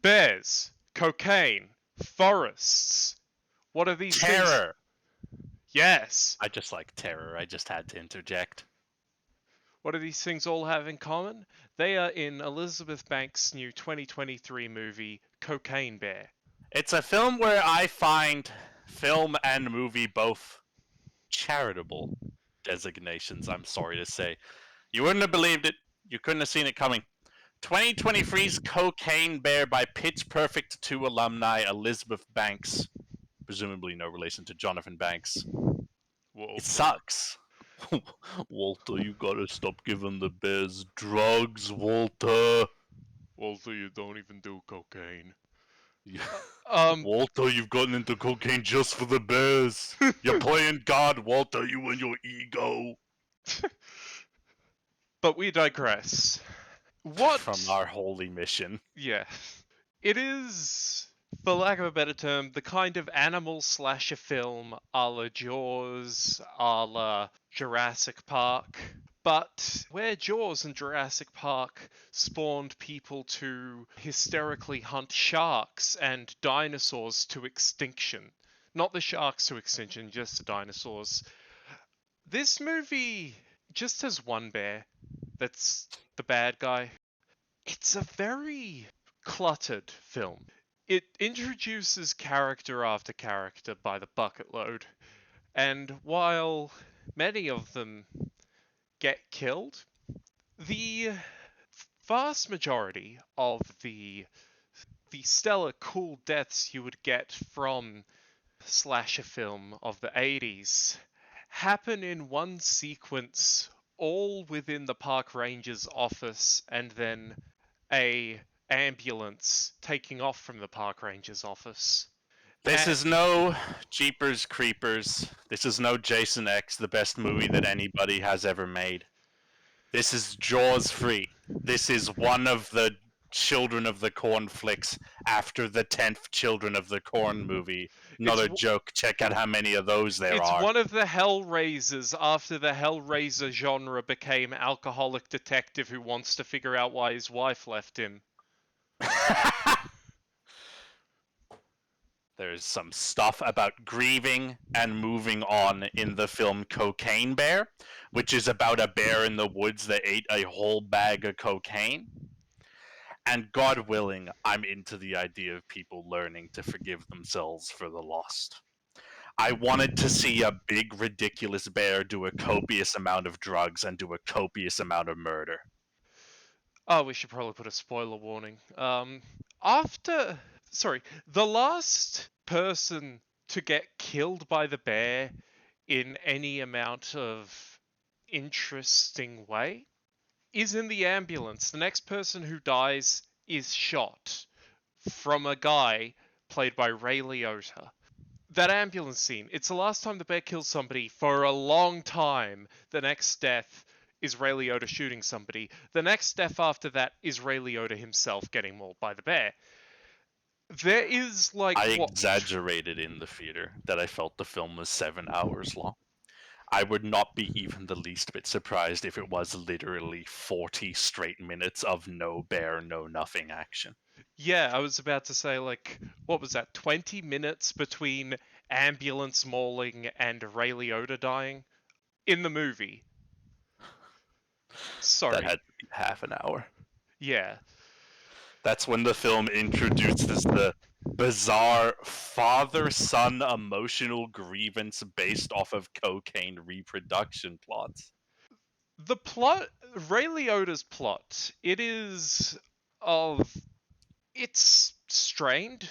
Bears, cocaine, forests. What are these things? Terror! Yes. I just like terror. I just had to interject. What do these things all have in common? They are in Elizabeth Banks' new 2023 movie, Cocaine Bear. It's a film where I find film and movie both charitable designations, I'm sorry to say. You wouldn't have believed it. You couldn't have seen it coming. 2023's Cocaine Bear by Pitch Perfect 2 alumni Elizabeth Banks. Presumably no relation to Jonathan Banks. Whoa. It sucks. Walter, you gotta stop giving the bears drugs, Walter. Walter, you don't even do cocaine. Walter, you've gotten into cocaine just for the bears. You're playing God, Walter, you and your ego. But we digress. What? From our holy mission. Yeah. It is, for lack of a better term, the kind of animal slasher film a la Jaws, a la Jurassic Park. But where Jaws and Jurassic Park spawned people to hysterically hunt sharks and dinosaurs to extinction. Not the sharks to extinction, just the dinosaurs. This movie just has one bear that's the bad guy. It's a very cluttered film. It introduces character after character by the bucket load, and while many of them get killed, the vast majority of the stellar cool deaths you would get from slasher film of the 80s happen in one sequence, all within the park ranger's office, and then a ambulance taking off from the park ranger's office. This is no Jeepers Creepers. This is no Jason X, the best movie that anybody has ever made. This is Jaws free. This is one of the Children of the Corn flicks after the 10th Children of the Corn movie. Not a joke. Check out how many of those there are. It's one of the Hellraisers after the Hellraiser genre became alcoholic detective who wants to figure out why his wife left him. There's some stuff about grieving and moving on in the film Cocaine Bear, which is about a bear in the woods that ate a whole bag of cocaine. And God willing, I'm into the idea of people learning to forgive themselves for the lost. I wanted to see a big, ridiculous bear do a copious amount of drugs and do a copious amount of murder. Oh, we should probably put a spoiler warning. The last person to get killed by the bear in any amount of interesting way is in the ambulance. The next person who dies is shot from a guy played by Ray Liotta. That ambulance scene, it's the last time the bear kills somebody for a long time. The next death is Ray Liotta shooting somebody. The next death after that is Ray Liotta himself getting mauled by the bear. There is I exaggerated in the theater that I felt the film was 7 hours long. I would not be even the least bit surprised if it was literally 40 straight minutes of no bear, no nothing action. Yeah, I was about to say, what was that, 20 minutes between ambulance mauling and Ray Liotta dying? In the movie. Sorry. That had to be half an hour. Yeah. That's when the film introduces the bizarre father-son emotional grievance based off of cocaine reproduction plots. The plot, Ray Liotta's plot, it's strained,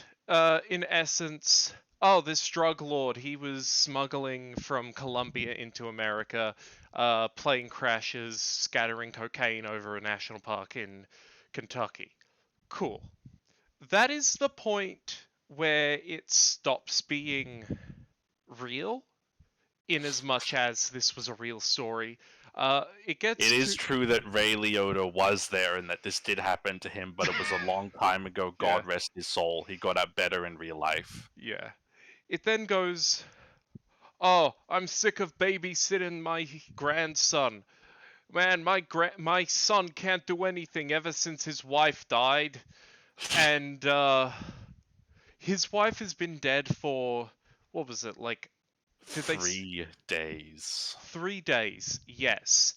in essence. Oh, this drug lord, he was smuggling from Colombia into America, plane crashes, scattering cocaine over a national park in Kentucky. Cool. That is the point where it stops being real, in as much as this was a real story. It is true that Ray Liotta was there and that this did happen to him, but it was a long time ago. God rest his soul. He got out better in real life. Yeah. It then goes, oh, I'm sick of babysitting my grandson. Man, my son can't do anything ever since his wife died. and his wife has been dead for, what was it, like, did they 3 days. 3 days? Yes.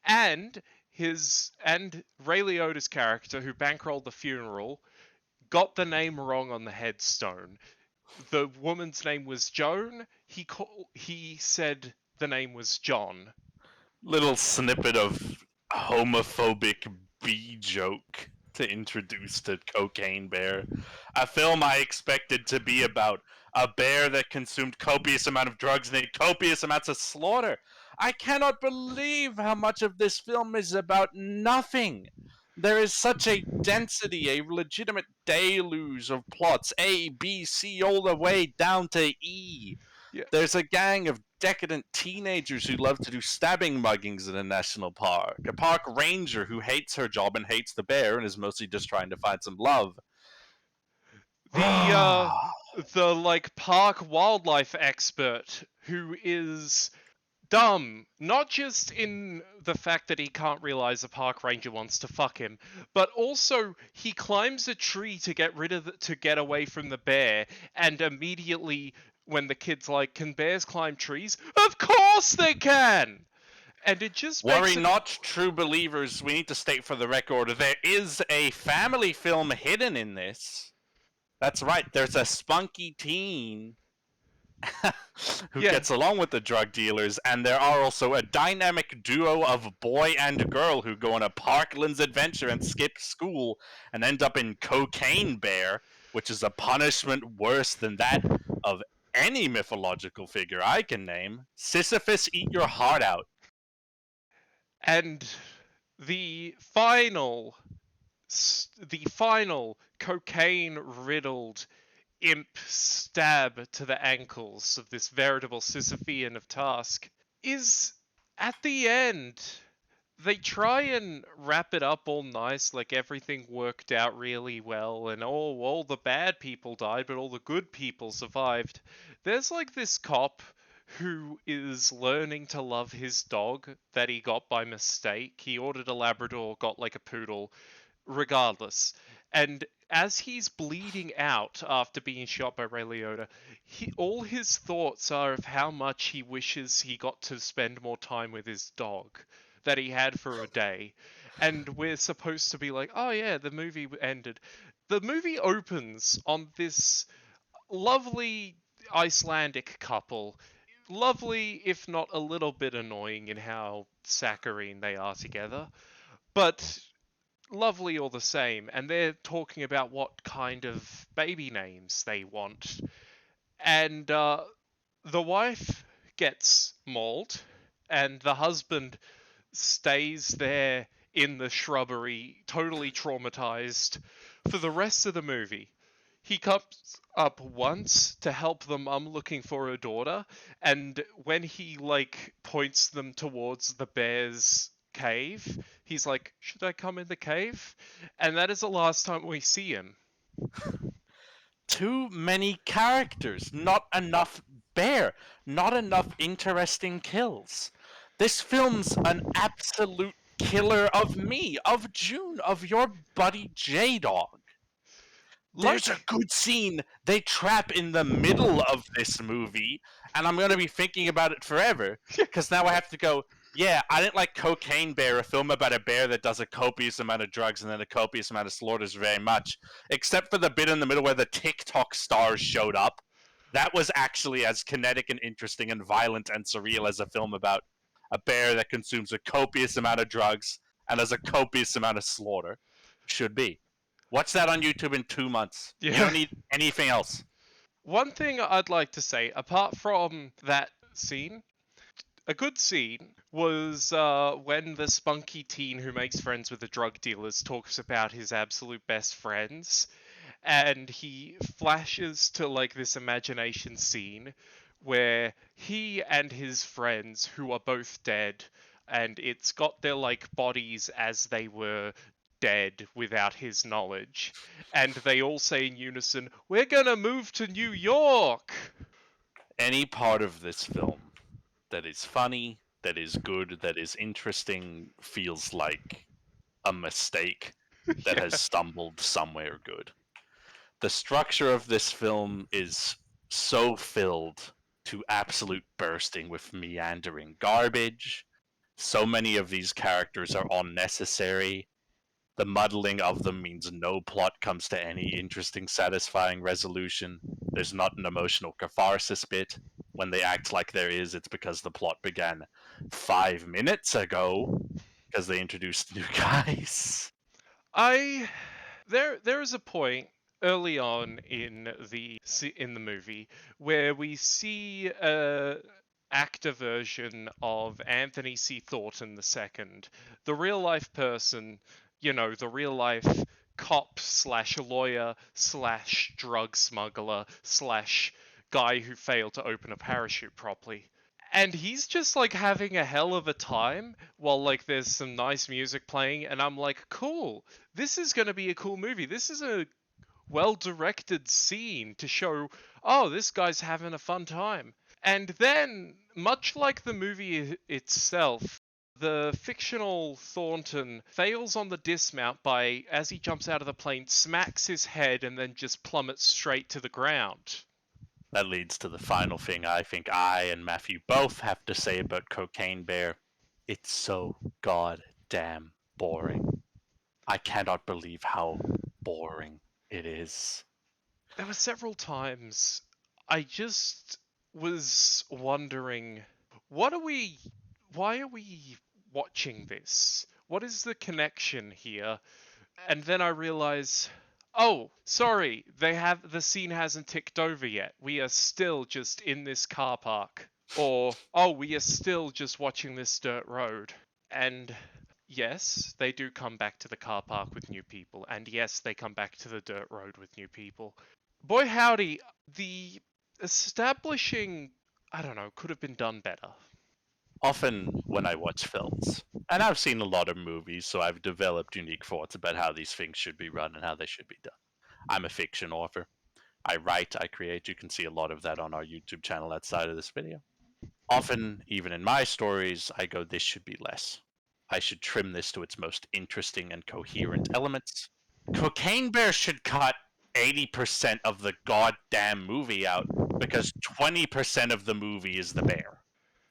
And Ray Liotta's character, who bankrolled the funeral, got the name wrong on the headstone. The woman's name was Joan. He said the name was John. Little snippet of homophobic B joke to introduce to Cocaine Bear, a film I expected to be about a bear that consumed copious amount of drugs and ate copious amounts of slaughter. I cannot believe how much of this film is about nothing. There is such a density, a legitimate deluge of plots, A, B, C, all the way down to E. Yeah. There's a gang of decadent teenagers who love to do stabbing muggings in a national park. A park ranger who hates her job and hates the bear and is mostly just trying to find some love. The the like park wildlife expert who is dumb, not just in the fact that he can't realize a park ranger wants to fuck him, but also he climbs a tree to get away from the bear, and immediately when the kid's like, "Can bears climb trees?" Of course they can. And it just makes Worry it. not, true believers. We need to state for the record there is a family film hidden in this. That's right, there's a spunky teen who Yeah. gets along with the drug dealers, and there are also a dynamic duo of boy and girl who go on a Parklands adventure and skip school and end up in Cocaine Bear, which is a punishment worse than that of any mythological figure I can name. Sisyphus, eat your heart out. And the final the final cocaine riddled imp stab to the ankles of this veritable Sisyphean of task is at the end. They try and wrap it up all nice, like everything worked out really well, and all the bad people died, but all the good people survived. There's like this cop who is learning to love his dog that he got by mistake. He ordered a Labrador, got like a poodle, regardless. And as he's bleeding out after being shot by Ray Liotta, all his thoughts are of how much he wishes he got to spend more time with his dog that he had for a day. And we're supposed to be like, oh yeah, the movie ended. The movie opens on this lovely Icelandic couple. Lovely, if not a little bit annoying in how saccharine they are together. But lovely all the same, and they're talking about what kind of baby names they want. And the wife gets mauled, and the husband stays there in the shrubbery, totally traumatized for the rest of the movie. He comes up once to help the mum looking for her daughter, and when he like points them towards the bear's cave, he's like, "Should I come in the cave?" And that is the last time we see him. Too many characters, not enough bear, not enough interesting kills. This film's an absolute killer of me, of June, of your buddy J Dog. There's a Like, good scene they trap in the middle of this movie, and I'm gonna be thinking about it forever. Because now I have to go, yeah, I didn't like Cocaine Bear, a film about a bear that does a copious amount of drugs and then a copious amount of slaughters very much. Except for the bit in the middle where the TikTok stars showed up. That was actually as kinetic and interesting and violent and surreal as a film about a bear that consumes a copious amount of drugs and has a copious amount of slaughter. Should be. Watch that on YouTube in 2 months. You yeah. don't need anything else. One thing I'd like to say, apart from that scene, a good scene was when the spunky teen who makes friends with the drug dealers talks about his absolute best friends, and he flashes to like this imagination scene where he and his friends, who are both dead, and it's got their like bodies as they were dead without his knowledge, and they all say in unison, "We're gonna move to New York." Any part of this film that is funny, that is good, that is interesting feels like a mistake. that has Yeah. stumbled somewhere good. The structure of this film is so filled to absolute bursting with meandering garbage. So many of these characters are unnecessary. The muddling of them means no plot comes to any interesting, satisfying resolution. There's not an emotional catharsis bit. When they act like there is, it's because the plot began 5 minutes ago, because they introduced new guys. I there is a point early on in the movie where we see a actor version of Anthony C. Thornton II, the real life person, the real life cop slash lawyer slash drug smuggler slash guy who failed to open a parachute properly. And he's just like having a hell of a time while like there's some nice music playing, and I'm like, cool, this is going to be a cool movie. This is a well directed scene to show, oh, this guy's having a fun time. And then, much like the movie itself, the fictional Thornton fails on the dismount by, as he jumps out of the plane, smacks his head and then just plummets straight to the ground. That leads to the final thing I think I and Matthew both have to say about Cocaine Bear. It's so goddamn boring. I cannot believe how boring it is. There were several times I just was wondering, what are we why are we watching this? What is the connection here? And then I realize, oh, sorry, the scene hasn't ticked over yet. We are still just in this car park. Or, oh, we are still just watching this dirt road. And yes, they do come back to the car park with new people. And yes, they come back to the dirt road with new people. Boy, howdy, the establishing, I don't know, could have been done better. Often when I watch films, and I've seen a lot of movies, so I've developed unique thoughts about how these things should be run and how they should be done. I'm a fiction author. I write, I create. You can see a lot of that on our YouTube channel outside of this video. Often, even in my stories, I go, this should be less. I should trim this to its most interesting and coherent elements. Cocaine Bear should cut 80% of the goddamn movie out because 20% of the movie is the bear.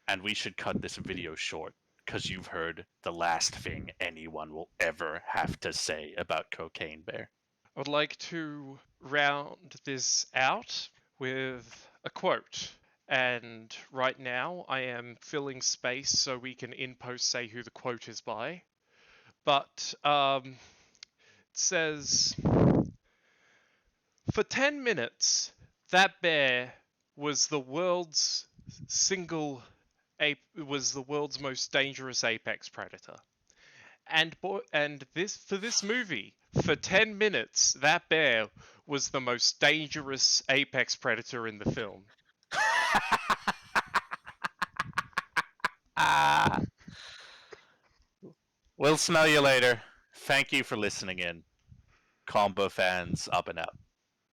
And we should cut this video short because you've heard the last thing anyone will ever have to say about Cocaine Bear. I would like to round this out with a quote. And right now, I am filling space so we can in post say who the quote is by. But it says, for 10 minutes, that bear was the world's single was the world's most dangerous apex predator. And this for this movie, for 10 minutes, that bear was the most dangerous apex predator in the film. Ah, we'll smell you later. Thank you for listening in. Combo fans, up and out.